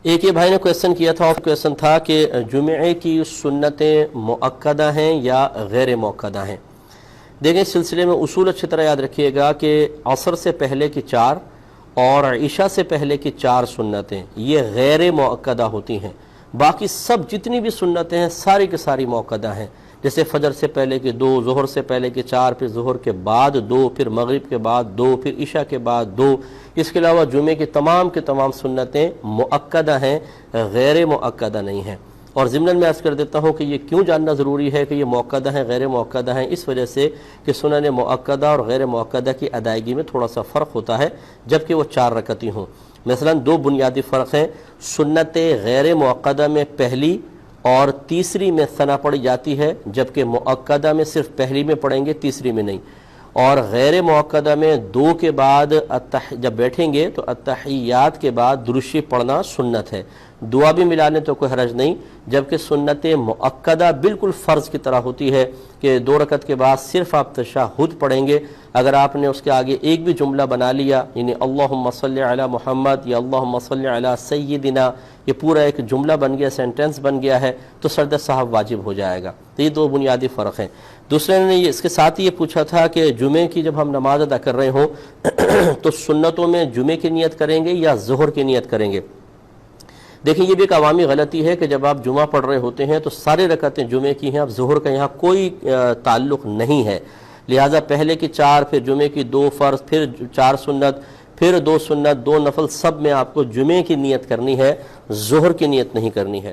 ایک یہ بھائی نے کویسچن کیا تھا، اور کویسچن تھا کہ جمعے کی سنتیں مؤکدہ ہیں یا غیر مؤکدہ ہیں۔ دیکھیں اس سلسلے میں اصول اچھی طرح یاد رکھیے گا کہ عصر سے پہلے کی 4 اور عشاء سے پہلے کی 4 سنتیں یہ غیر مؤکدہ ہوتی ہیں، باقی سب جتنی بھی سنتیں ہیں ساری کی ساری مؤکدہ ہیں، جیسے فجر سے پہلے کی 2، ظہر سے پہلے کی 4، پھر ظہر کے بعد 2، پھر مغرب کے بعد 2، پھر عشاء کے بعد 2۔ اس کے علاوہ جمعے کی تمام سنتیں مؤکدہ ہیں، غیر مؤکدہ نہیں ہیں۔ اور ضمن میں عرض کر دیتا ہوں کہ یہ کیوں جاننا ضروری ہے کہ یہ مؤکدہ ہیں غیر مؤکدہ ہیں، اس وجہ سے کہ سنن مؤکدہ اور غیر مؤکدہ کی ادائیگی میں تھوڑا سا فرق ہوتا ہے جبکہ وہ 4 رکعتی ہوں۔ مثلا 2 بنیادی فرق ہیں، سنت غیر مؤکدہ میں پہلی اور تیسری میں ثنا پڑھی جاتی ہے، جبکہ مؤکدہ میں صرف پہلی میں پڑھیں گے، تیسری میں نہیں۔ اور غیر مؤکدہ میں 2 کے بعد جب بیٹھیں گے تو التحیات کے بعد درود شریف پڑھنا سنت ہے، دعا بھی ملا لیں تو کوئی حرج نہیں، جبکہ سنت مؤکدہ بالکل فرض کی طرح ہوتی ہے کہ 2 رکعت کے بعد صرف آپ تشہد پڑھیں گے۔ اگر آپ نے اس کے آگے ایک بھی جملہ بنا لیا، یعنی اللہم صلی علی محمد یا اللہم صلی علی سیدنا، یہ پورا ایک جملہ بن گیا، سینٹنس بن گیا ہے، تو سجدہ صاحب واجب ہو جائے گا۔ تو یہ 2 بنیادی فرق ہیں۔ دوسرے نے اس کے ساتھ یہ پوچھا تھا کہ جمعے کی جب ہم نماز ادا کر رہے ہوں تو سنتوں میں جمعے کی نیت کریں گے یا ظہر کی نیت کریں گے؟ دیکھیں یہ بھی ایک عوامی غلطی ہے کہ جب آپ جمعہ پڑھ رہے ہوتے ہیں تو سارے رکعتیں جمعے کی ہیں، اب ظہر کا یہاں کوئی تعلق نہیں ہے، لہٰذا پہلے کی 4، پھر جمعے کی 2 فرض، پھر 4 سنت، پھر 2 سنت، 2 نفل، سب میں آپ کو جمعے کی نیت کرنی ہے، ظہر کی نیت نہیں کرنی ہے۔